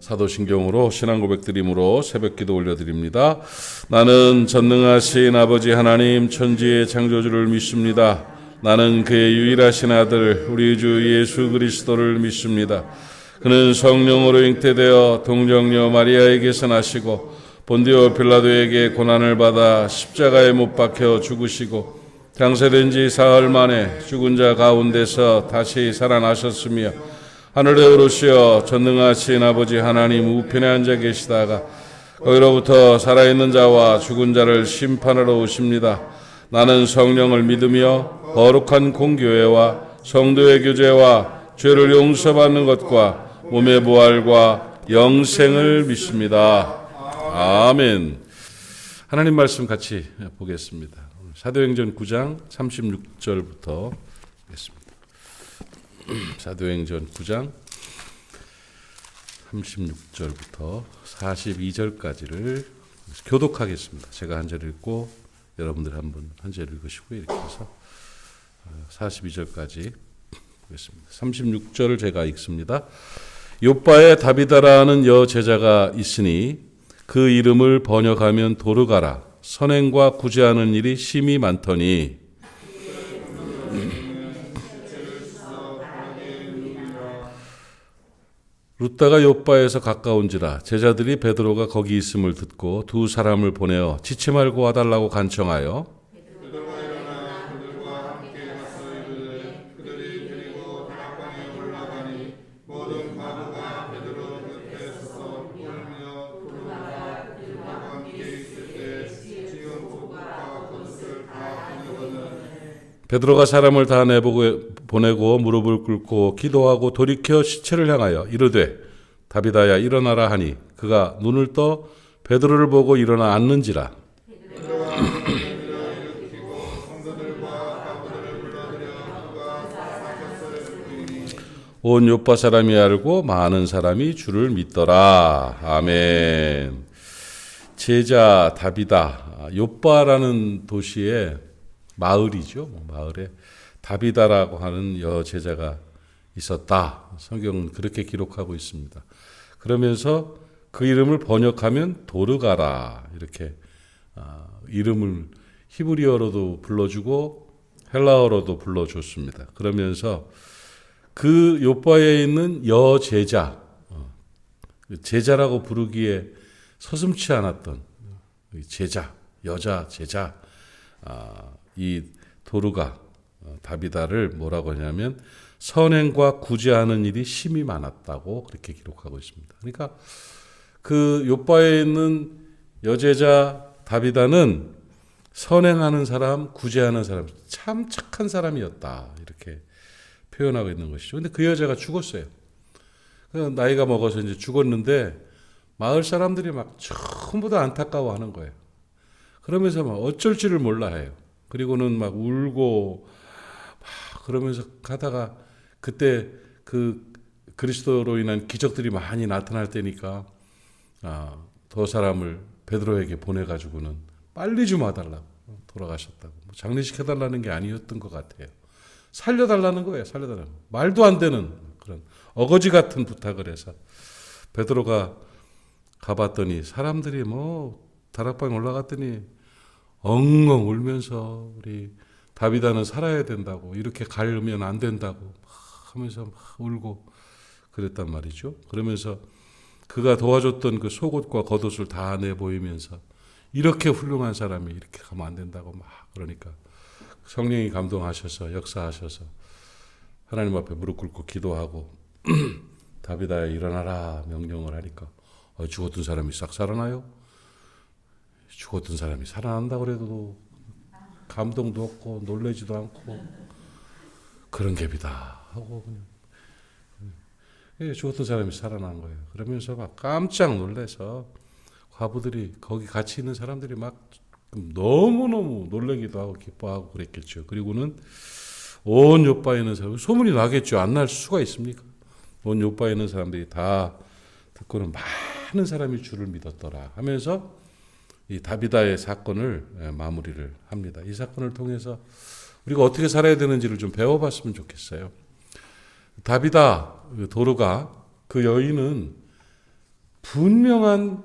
사도신경으로 신앙 고백드림으로 새벽기도 올려드립니다. 나는 전능하신 아버지 하나님 천지의 창조주를 믿습니다. 나는 그의 유일하신 아들 우리 주 예수 그리스도를 믿습니다. 그는 성령으로 잉태되어 동정녀 마리아에게서 나시고 본디오 빌라도에게 고난을 받아 십자가에 못 박혀 죽으시고 장세된 지 사흘 만에 죽은 자 가운데서 다시 살아나셨으며 하늘에 오르시어 전능하신 아버지 하나님 우편에 앉아 계시다가 거기로부터 살아있는 자와 죽은 자를 심판하러 오십니다. 나는 성령을 믿으며 거룩한 공교회와 성도의 교제와 죄를 용서받는 것과 몸의 부활과 영생을 믿습니다. 아멘. 하나님 말씀 같이 보겠습니다. 사도행전 9장 36절부터 보겠습니다. 사도행전 9장 36절부터 42절까지를 교독하겠습니다. 제가 한 절 읽고 여러분들 한 절 읽으시고 이렇게 해서 42절까지 보겠습니다. 36절을 제가 읽습니다. 요빠에 다비다라는 여제자가 있으니 그 이름을 번역하면 도르가라. 선행과 구제하는 일이 심히 많더니 룻다가 요빠에서 가까운지라 제자들이 베드로가 거기 있음을 듣고 두 사람을 보내어 지치 말고 와달라고 간청하여 베드로가 사람을 다 보내고 무릎을 꿇고 기도하고 돌이켜 시체를 향하여 이르되 다비다야 일어나라 하니 그가 눈을 떠 베드로를 보고 일어나 앉는지라. 온 요파 사람이 알고 많은 사람이 주를 믿더라. 아멘. 제자 다비다, 요파라는 도시에 마을이죠. 마을에 다비다라고 하는 여제자가 있었다. 성경은 그렇게 기록하고 있습니다. 그러면서 그 이름을 번역하면 도르가라 이렇게 이름을 히브리어로도 불러주고 헬라어로도 불러줬습니다. 그러면서 그 요빠에 있는 여제자, 제자라고 부르기에 서슴치 않았던 제자, 여자 제자, 이 도르가 다비다를 뭐라고 하냐면 선행과 구제하는 일이 심히 많았다고 그렇게 기록하고 있습니다. 그러니까 그 요빠에 있는 여제자 다비다는 선행하는 사람, 구제하는 사람, 참 착한 사람이었다 이렇게 표현하고 있는 것이죠. 근데 그 여자가 죽었어요. 나이가 먹어서 이제 죽었는데 마을 사람들이 막 전부 다 안타까워하는 거예요. 그러면서 막 어쩔 줄을 몰라 해요. 그리고는 막 울고 막 그러면서 가다가 그때 그 그리스도로 인한 기적들이 많이 나타날 때니까 더 사람을 베드로에게 보내가지고는 빨리 좀 와달라고 돌아가셨다고. 장례식 해달라는 게 아니었던 것 같아요. 살려달라는 거예요. 살려달라는 거. 말도 안 되는 그런 어거지 같은 부탁을 해서 베드로가 가봤더니 사람들이 다락방에 올라갔더니 엉엉 울면서 우리 다비다는 살아야 된다고, 이렇게 가면 안 된다고 막 하면서 막 울고 그랬단 말이죠. 그러면서 그가 도와줬던 그 속옷과 겉옷을 다 내보이면서 이렇게 훌륭한 사람이 이렇게 가면 안 된다고 막 그러니까 성령이 감동하셔서 역사하셔서 하나님 앞에 무릎 꿇고 기도하고 다비다야 일어나라 명령을 하니까 죽었던 사람이 싹 살아나요? 죽었던 사람이 살아난다고 그래도 감동도 없고 놀라지도 않고 그런 갭이다 하고 그냥 죽었던 사람이 살아난 거예요. 그러면서 막 깜짝 놀라서 과부들이 거기 같이 있는 사람들이 막 너무너무 놀라기도 하고 기뻐하고 그랬겠죠. 그리고는 온 요빠에 있는 사람 소문이 나겠죠. 안 날 수가 있습니까? 온 요빠에 있는 사람들이 다 듣고는 많은 사람이 주를 믿었더라 하면서 이 다비다의 사건을 마무리를 합니다. 이 사건을 통해서 우리가 어떻게 살아야 되는지를 좀 배워봤으면 좋겠어요. 다비다 도르가 그 여인은 분명한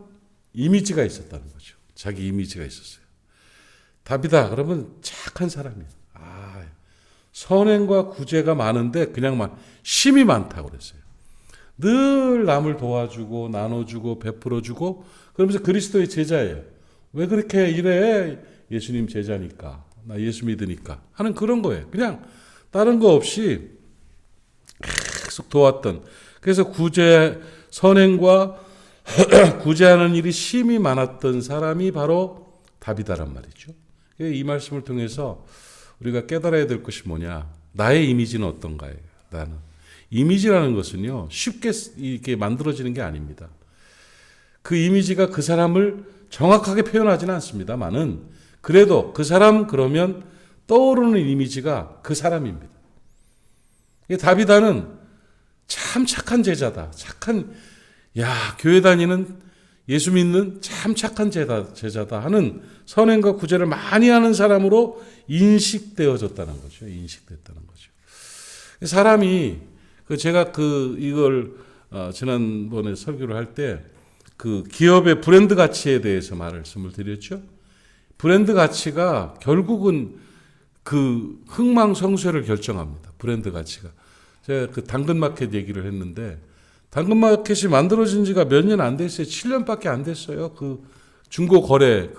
이미지가 있었다는 거죠. 자기 이미지가 있었어요. 다비다 그러면 착한 사람이에요. 선행과 구제가 많은데 그냥 심이 많다고 그랬어요. 늘 남을 도와주고 나눠주고 베풀어주고 그러면서 그리스도의 제자예요. 왜 그렇게 이래? 예수님 제자니까. 나 예수 믿으니까. 하는 그런 거예요. 그냥 다른 거 없이 계속 도왔던. 그래서 선행과 구제하는 일이 심히 많았던 사람이 바로 다비다란 말이죠. 이 말씀을 통해서 우리가 깨달아야 될 것이 뭐냐. 나의 이미지는 어떤가요? 나는. 이미지라는 것은요, 쉽게 이렇게 만들어지는 게 아닙니다. 그 이미지가 그 사람을 정확하게 표현하지는 않습니다만은 그래도 그 사람 그러면 떠오르는 이미지가 그 사람입니다. 다비다는 참 착한 제자다. 교회 다니는 예수 믿는 참 착한 제자다 하는 선행과 구제를 많이 하는 사람으로 인식되어졌다는 거죠. 인식됐다는 거죠. 사람이 제가 이걸 지난번에 설교를 할 때 기업의 브랜드 가치에 대해서 말씀을 드렸죠. 브랜드 가치가 결국은 흥망성쇠를 결정합니다. 브랜드 가치가. 제가 당근마켓 얘기를 했는데 당근마켓이 만들어진 지가 몇 년 안 됐어요. 7년밖에 안 됐어요. 중고 거래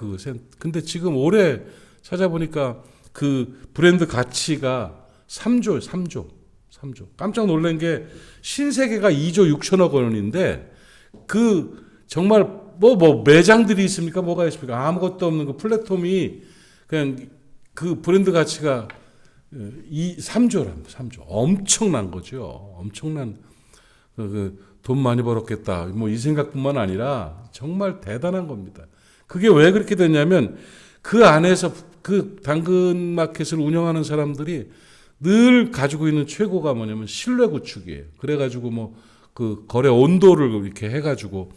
근데 지금 올해 찾아보니까 브랜드 가치가 3조. 깜짝 놀란 게 신세계가 2조 6천억 원인데 정말 매장들이 있습니까? 뭐가 있습니까? 아무것도 없는 플랫폼이 그냥 브랜드 가치가 3조랍니다. 3조. 엄청난 거죠. 엄청난 돈 많이 벌었겠다. 이 생각뿐만 아니라 정말 대단한 겁니다. 그게 왜 그렇게 됐냐면 안에서 당근마켓을 운영하는 사람들이 늘 가지고 있는 최고가 뭐냐면 신뢰 구축이에요. 그래가지고 거래 온도를 이렇게 해가지고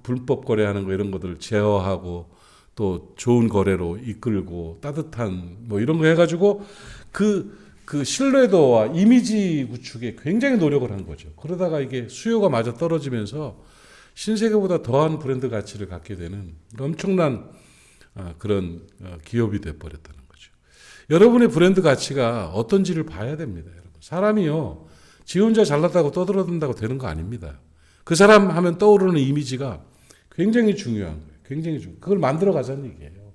불법 거래하는 거 이런 것들을 제어하고 또 좋은 거래로 이끌고 따뜻한 이런 거 해가지고 신뢰도와 이미지 구축에 굉장히 노력을 한 거죠. 그러다가 이게 수요가 마저 떨어지면서 신세계보다 더한 브랜드 가치를 갖게 되는 엄청난 그런 기업이 돼버렸다는 거죠. 여러분의 브랜드 가치가 어떤지를 봐야 됩니다. 여러분. 사람이요, 지 혼자 잘났다고 떠들어댄다고 되는 거 아닙니다. 그 사람 하면 떠오르는 이미지가 굉장히 중요한 거예요. 굉장히 중요해요. 그걸 만들어 가자는 얘기예요.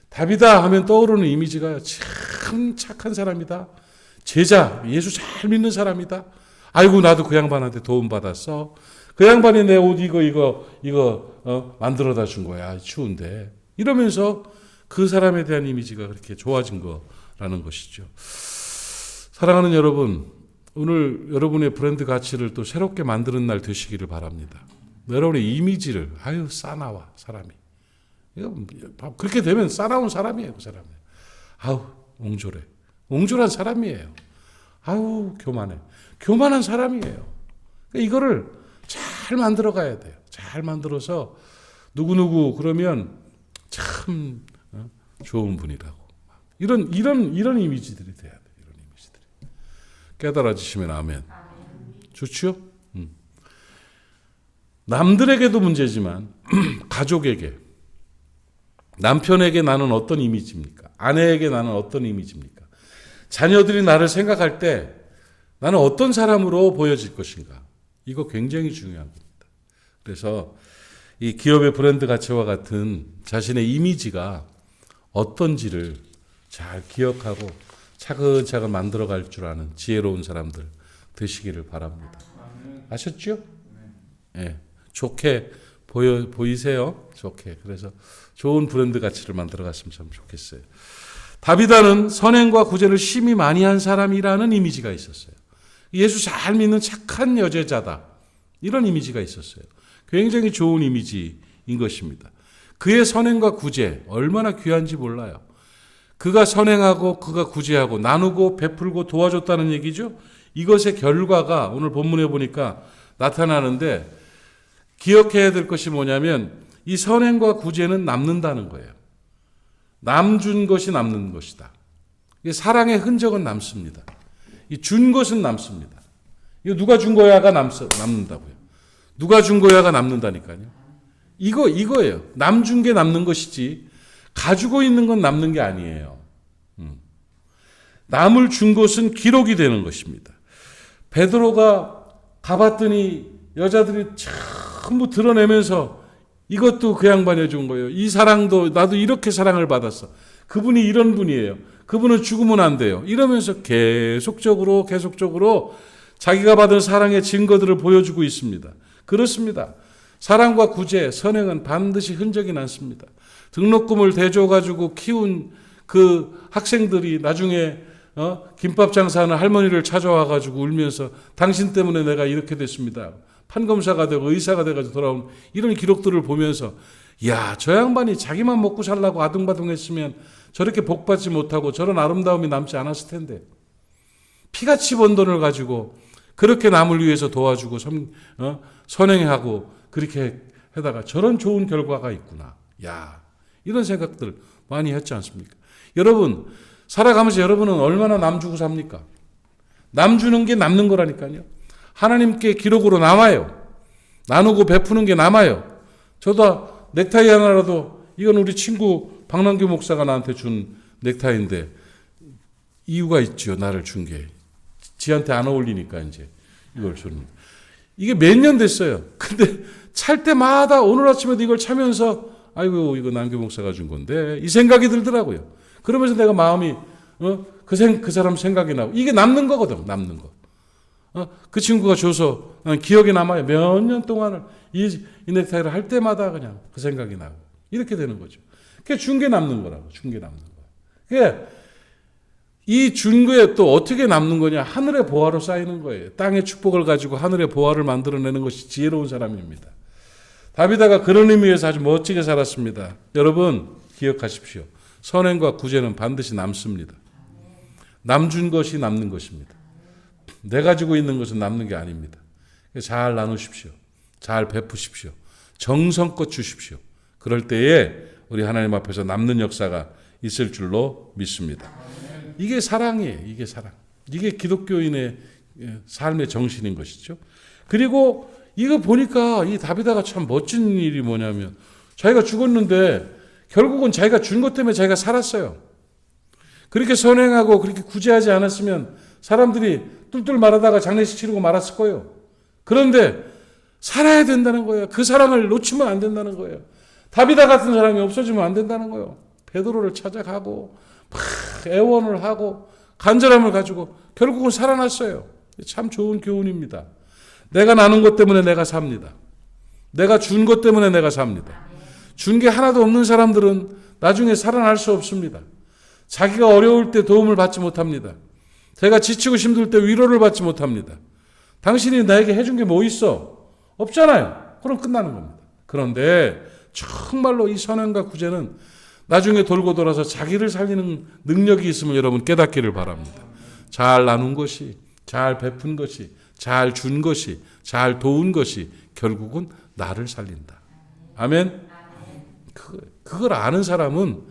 다비다 하면 떠오르는 이미지가 참 착한 사람이다. 제자, 예수 잘 믿는 사람이다. 아이고, 나도 그 양반한테 도움 받았어. 그 양반이 내 옷 이거 만들어다 준 거야. 추운데. 이러면서 그 사람에 대한 이미지가 그렇게 좋아진 거라는 것이죠. 사랑하는 여러분, 오늘 여러분의 브랜드 가치를 또 새롭게 만드는 날 되시기를 바랍니다. 여러분의 이미지를, 싸나와, 사람이. 그렇게 되면 싸나운 사람이에요, 그 사람은. 옹졸해. 옹졸한 사람이에요. 교만해. 교만한 사람이에요. 이거를 잘 만들어 가야 돼요. 잘 만들어서 누구누구 그러면 참 좋은 분이라고. 이런 이미지들이 돼야 돼요. 이런 이미지들이. 깨달아지시면 아멘. 좋죠? 남들에게도 문제지만 가족에게, 남편에게 나는 어떤 이미지입니까? 아내에게 나는 어떤 이미지입니까? 자녀들이 나를 생각할 때 나는 어떤 사람으로 보여질 것인가? 이거 굉장히 중요한 겁니다. 그래서 이 기업의 브랜드 가치와 같은 자신의 이미지가 어떤지를 잘 기억하고 차근차근 만들어갈 줄 아는 지혜로운 사람들 되시기를 바랍니다. 아셨죠? 네. 좋게 보이세요? 좋게. 그래서 좋은 브랜드 가치를 만들어갔으면 참 좋겠어요. 다비다는 선행과 구제를 심히 많이 한 사람이라는 이미지가 있었어요. 예수 잘 믿는 착한 여제자다. 이런 이미지가 있었어요. 굉장히 좋은 이미지인 것입니다. 그의 선행과 구제 얼마나 귀한지 몰라요. 그가 선행하고 그가 구제하고 나누고 베풀고 도와줬다는 얘기죠. 이것의 결과가 오늘 본문에 보니까 나타나는데 기억해야 될 것이 뭐냐면 이 선행과 구제는 남는다는 거예요. 남준 것이 남는 것이다. 사랑의 흔적은 남습니다. 이 준 것은 남습니다. 이거 누가 준 거야가 남는다고요. 누가 준 거야가 남는다니까요. 이거예요. 남 준 게 남는 것이지 가지고 있는 건 남는 게 아니에요. 남을 준 것은 기록이 되는 것입니다. 베드로가 가봤더니 여자들이 전부 드러내면서 이것도 그 양반이 해준 거예요. 이 사랑도 나도 이렇게 사랑을 받았어. 그분이 이런 분이에요. 그분은 죽으면 안 돼요. 이러면서 계속적으로 자기가 받은 사랑의 증거들을 보여주고 있습니다. 그렇습니다. 사랑과 구제, 선행은 반드시 흔적이 남습니다. 등록금을 대줘가지고 키운 그 학생들이 나중에 김밥 장사하는 할머니를 찾아와가지고 울면서 당신 때문에 내가 이렇게 됐습니다. 판검사가 되고 의사가 돼가지고 돌아온 이런 기록들을 보면서 야, 저 양반이 자기만 먹고 살라고 아둥바둥했으면 저렇게 복받지 못하고 저런 아름다움이 남지 않았을 텐데 피같이 번 돈을 가지고 그렇게 남을 위해서 도와주고 선행하고 그렇게 하다가 저런 좋은 결과가 있구나. 야, 이런 생각들 많이 했지 않습니까? 여러분 살아가면서 여러분은 얼마나 남 주고 삽니까? 남 주는 게 남는 거라니까요. 하나님께 기록으로 남아요. 나누고 베푸는 게 남아요. 저도 넥타이 하나라도 이건 우리 친구 박남규 목사가 나한테 준 넥타이인데 이유가 있죠. 나를 준 게. 지한테 안 어울리니까 이제 이걸 주는. 이게 몇 년 됐어요. 근데 찰 때마다 오늘 아침에도 이걸 차면서 아이고 이거 남규 목사가 준 건데 이 생각이 들더라고요. 그러면서 내가 마음이 그 사람 생각이 나고 이게 남는 거거든. 남는 거. 그 친구가 줘서 기억에 남아요. 몇 년 동안을 이 넥타이를 할 때마다 그냥 그 생각이 나고 이렇게 되는 거죠. 그게 준 게 남는 거라고. 준 게 남는 거야. 그게 이 준 거에 또 어떻게 남는 거냐. 하늘의 보화로 쌓이는 거예요. 땅의 축복을 가지고 하늘의 보화를 만들어내는 것이 지혜로운 사람입니다. 다비다가 그런 의미에서 아주 멋지게 살았습니다. 여러분 기억하십시오. 선행과 구제는 반드시 남습니다. 남준 것이 남는 것입니다. 내 가지고 있는 것은 남는 게 아닙니다. 잘 나누십시오. 잘 베푸십시오. 정성껏 주십시오. 그럴 때에 우리 하나님 앞에서 남는 역사가 있을 줄로 믿습니다. 이게 사랑이에요. 이게 사랑. 이게 기독교인의 삶의 정신인 것이죠. 그리고 이거 보니까 이 다비다가 참 멋진 일이 뭐냐면 자기가 죽었는데 결국은 자기가 준 것 때문에 자기가 살았어요. 그렇게 선행하고 그렇게 구제하지 않았으면 사람들이 뚫뚫 말하다가 장례식 치르고 말았을 거예요. 그런데 살아야 된다는 거예요. 그 사랑을 놓치면 안 된다는 거예요. 다비다 같은 사람이 없어지면 안 된다는 거예요. 베드로를 찾아가고 막 애원을 하고 간절함을 가지고 결국은 살아났어요. 참 좋은 교훈입니다. 내가 나눈 것 때문에 내가 삽니다. 내가 준 것 때문에 내가 삽니다. 준 게 하나도 없는 사람들은 나중에 살아날 수 없습니다. 자기가 어려울 때 도움을 받지 못합니다. 제가 지치고 힘들 때 위로를 받지 못합니다. 당신이 나에게 해준 게 뭐 있어? 없잖아요. 그럼 끝나는 겁니다. 그런데 정말로 이 선행과 구제는 나중에 돌고 돌아서 자기를 살리는 능력이 있음을 여러분 깨닫기를 바랍니다. 잘 나눈 것이, 잘 베푼 것이, 잘 준 것이, 잘 도운 것이 결국은 나를 살린다. 아멘? 그걸 아는 사람은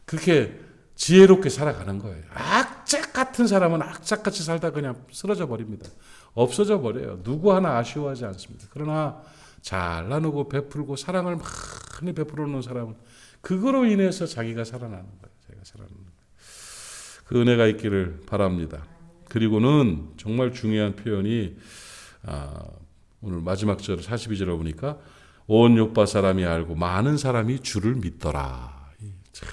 그렇게 지혜롭게 살아가는 거예요. 악착 같은 사람은 악착같이 살다 그냥 쓰러져 버립니다. 없어져 버려요. 누구 하나 아쉬워하지 않습니다. 그러나 잘 나누고 베풀고 사랑을 많이 베풀어 놓은 사람은 그거로 인해서 자기가 살아나는 거예요. 자기가 살아나는 거예요. 그 은혜가 있기를 바랍니다. 그리고는 정말 중요한 표현이 오늘 마지막 절 42절에 보니까 온 요파 사람이 알고 많은 사람이 주를 믿더라. 참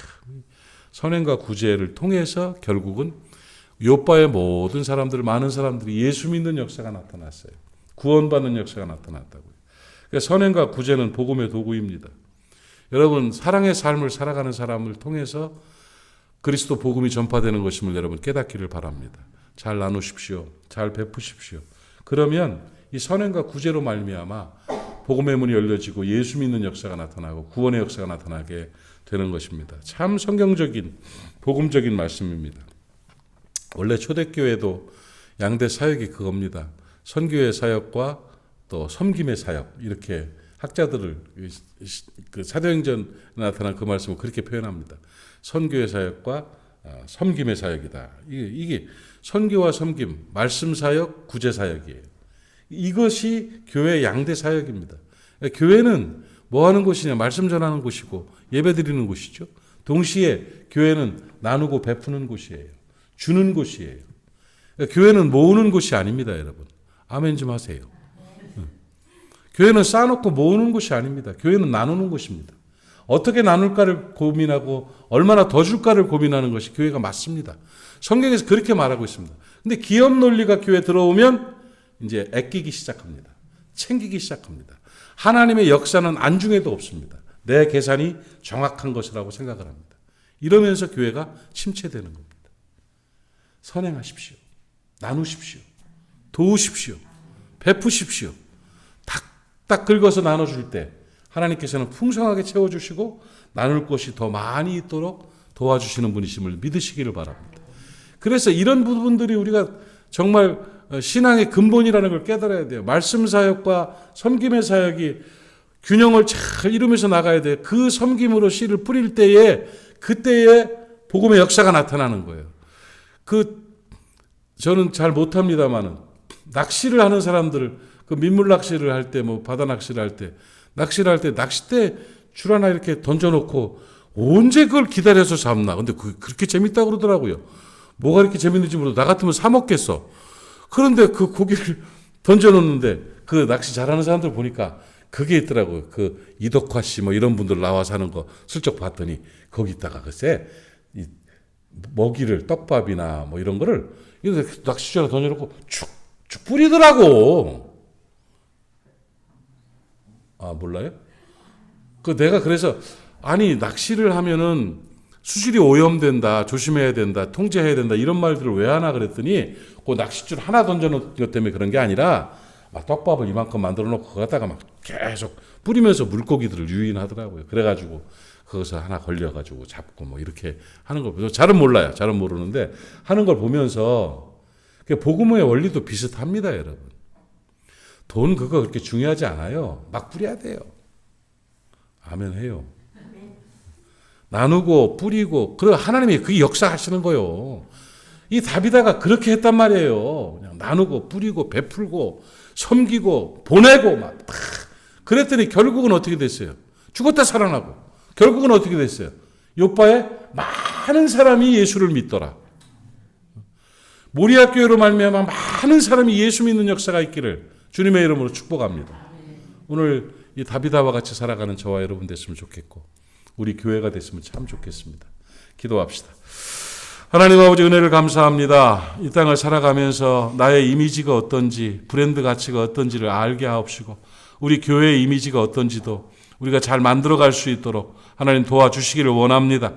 선행과 구제를 통해서 결국은 요파의 모든 사람들, 많은 사람들이 예수 믿는 역사가 나타났어요. 구원받는 역사가 나타났다고요. 그러니까 선행과 구제는 복음의 도구입니다. 여러분 사랑의 삶을 살아가는 사람을 통해서 그리스도 복음이 전파되는 것임을 여러분 깨닫기를 바랍니다. 잘 나누십시오. 잘 베푸십시오. 그러면 이 선행과 구제로 말미암아 복음의 문이 열려지고 예수 믿는 역사가 나타나고 구원의 역사가 나타나게 되는 것입니다. 참 성경적인 복음적인 말씀입니다. 원래 초대교회도 양대 사역이 그겁니다. 선교의 사역과 또 섬김의 사역 이렇게 학자들을 그 사도행전에 나타난 그 말씀을 그렇게 표현합니다. 선교의 사역과 섬김의 사역이다. 이게 선교와 섬김, 말씀 사역, 구제 사역이에요. 이것이 교회의 양대 사역입니다. 교회는 뭐 하는 곳이냐? 말씀 전하는 곳이고 예배 드리는 곳이죠. 동시에 교회는 나누고 베푸는 곳이에요. 주는 곳이에요. 교회는 모으는 곳이 아닙니다, 여러분. 아멘 좀 하세요. 교회는 쌓아놓고 모으는 곳이 아닙니다. 교회는 나누는 곳입니다. 어떻게 나눌까를 고민하고 얼마나 더 줄까를 고민하는 것이 교회가 맞습니다. 성경에서 그렇게 말하고 있습니다. 근데 기업 논리가 교회에 들어오면 이제 애끼기 시작합니다. 챙기기 시작합니다. 하나님의 역사는 안중에도 없습니다. 내 계산이 정확한 것이라고 생각을 합니다. 이러면서 교회가 침체되는 겁니다. 선행하십시오. 나누십시오. 도우십시오. 베푸십시오. 딱 긁어서 나눠줄 때 하나님께서는 풍성하게 채워주시고 나눌 것이 더 많이 있도록 도와주시는 분이심을 믿으시기를 바랍니다. 그래서 이런 부분들이 우리가 정말 신앙의 근본이라는 걸 깨달아야 돼요. 말씀 사역과 섬김의 사역이 균형을 잘 이루면서 나가야 돼요. 그 섬김으로 씨를 뿌릴 때에 그때에 복음의 역사가 나타나는 거예요. 저는 잘 못합니다만은 낚시를 하는 사람들, 그 민물 낚시를 할 때, 뭐 바다 낚시를 할 때, 낚싯대 줄 하나 이렇게 던져놓고 언제 그걸 기다려서 잡나? 근데 그렇게 재밌다고 그러더라고요. 뭐가 이렇게 재밌는지 모르고 나 같으면 사 먹겠어. 그런데 그 고기를 던져놓는데 그 낚시 잘하는 사람들 보니까 그게 있더라고요. 그 이덕화 씨 뭐 이런 분들 나와서 하는 거 슬쩍 봤더니 거기다가 글쎄 이 먹이를 떡밥이나 뭐 이런 거를 낚시줄에 던져놓고 축축 뿌리더라고. 아, 몰라요? 내가 그래서 아니 낚시를 하면은 수질이 오염된다, 조심해야 된다, 통제해야 된다 이런 말들을 왜 하나 그랬더니 그 낚싯줄 하나 던져놓은 것 때문에 그런 게 아니라 막 떡밥을 이만큼 만들어 놓고 그거 갖다가 막 계속 뿌리면서 물고기들을 유인하더라고요. 그래가지고 거기서 하나 걸려가지고 잡고 뭐 이렇게 하는 걸 보면서 잘은 몰라요. 잘은 모르는데 하는 걸 보면서 복음의 원리도 비슷합니다, 여러분. 돈 그거 그렇게 중요하지 않아요. 막 뿌려야 돼요. 아멘 해요. 나누고 뿌리고 그리고 하나님이 그 역사하시는 거예요. 이 다비다가 그렇게 했단 말이에요. 그냥 나누고 뿌리고 베풀고 섬기고 보내고 막 그랬더니 결국은 어떻게 됐어요? 죽었다 살아나고 결국은 어떻게 됐어요? 요바에 많은 사람이 예수를 믿더라. 모리아 교회로 말미암아 많은 사람이 예수 믿는 역사가 있기를 주님의 이름으로 축복합니다. 오늘 이 다비다와 같이 살아가는 저와 여러분 됐으면 좋겠고 우리 교회가 됐으면 참 좋겠습니다. 기도합시다. 하나님 아버지 은혜를 감사합니다. 이 땅을 살아가면서 나의 이미지가 어떤지 브랜드 가치가 어떤지를 알게 하옵시고 우리 교회의 이미지가 어떤지도 우리가 잘 만들어갈 수 있도록 하나님 도와주시기를 원합니다.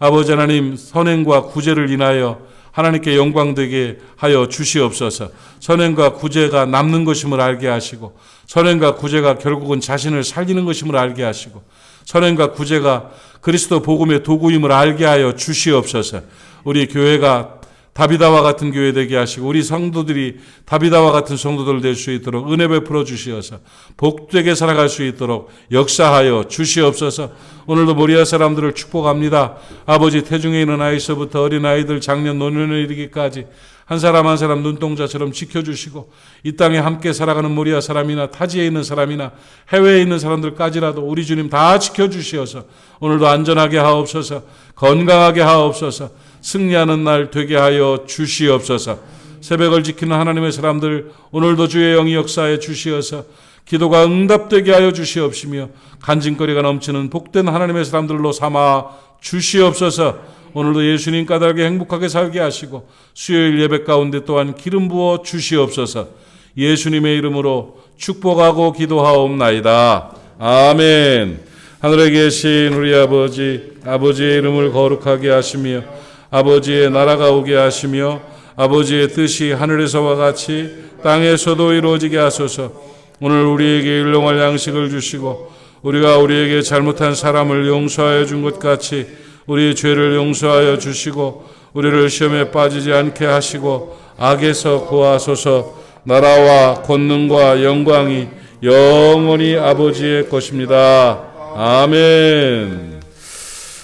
아버지 하나님 선행과 구제를 인하여 하나님께 영광되게 하여 주시옵소서. 선행과 구제가 남는 것임을 알게 하시고 선행과 구제가 결국은 자신을 살리는 것임을 알게 하시고 선행과 구제가 그리스도 복음의 도구임을 알게 하여 주시옵소서. 우리 교회가 다비다와 같은 교회 되게 하시고 우리 성도들이 다비다와 같은 성도들 될 수 있도록 은혜 베풀어 주시어서 복되게 살아갈 수 있도록 역사하여 주시옵소서. 오늘도 모리아 사람들을 축복합니다. 아버지 태중에 있는 아이서부터 어린아이들 장년 노년에 이르기까지 한 사람 한 사람 눈동자처럼 지켜주시고 이 땅에 함께 살아가는 모리아 사람이나 타지에 있는 사람이나 해외에 있는 사람들까지라도 우리 주님 다 지켜주시어서 오늘도 안전하게 하옵소서. 건강하게 하옵소서. 승리하는 날 되게 하여 주시옵소서. 새벽을 지키는 하나님의 사람들 오늘도 주의 영이 역사해 주시어서 기도가 응답되게 하여 주시옵시며 간증거리가 넘치는 복된 하나님의 사람들로 삼아 주시옵소서. 오늘도 예수님 까닭에 행복하게 살게 하시고 수요일 예배 가운데 또한 기름 부어 주시옵소서. 예수님의 이름으로 축복하고 기도하옵나이다. 아멘. 하늘에 계신 우리 아버지의 이름을 거룩하게 하시며 아버지의 나라가 오게 하시며 아버지의 뜻이 하늘에서와 같이 땅에서도 이루어지게 하소서. 오늘 우리에게 일용할 양식을 주시고 우리가 우리에게 잘못한 사람을 용서하여 준 것 같이 우리의 죄를 용서하여 주시고 우리를 시험에 빠지지 않게 하시고 악에서 구하소서. 나라와 권능과 영광이 영원히 아버지의 것입니다. 아멘.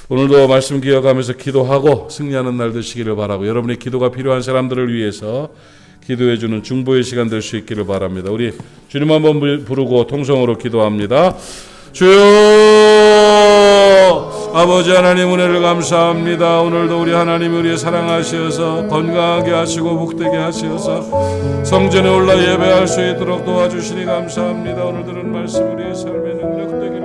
오늘도 말씀 기억하면서 기도하고 승리하는 날 되시기를 바라고 여러분의 기도가 필요한 사람들을 위해서 기도해주는 중보의 시간 될 수 있기를 바랍니다. 우리 주님 한번 부르고 통성으로 기도합니다. 주여, 아버지 하나님 은혜를 감사합니다. 오늘도 우리 하나님 우리 사랑하시어서 건강하게 하시고 복되게 하시어서 성전에 올라 예배할 수 있도록 도와주시니 감사합니다. 오늘 들은 말씀 우리의 삶의 능력 되기를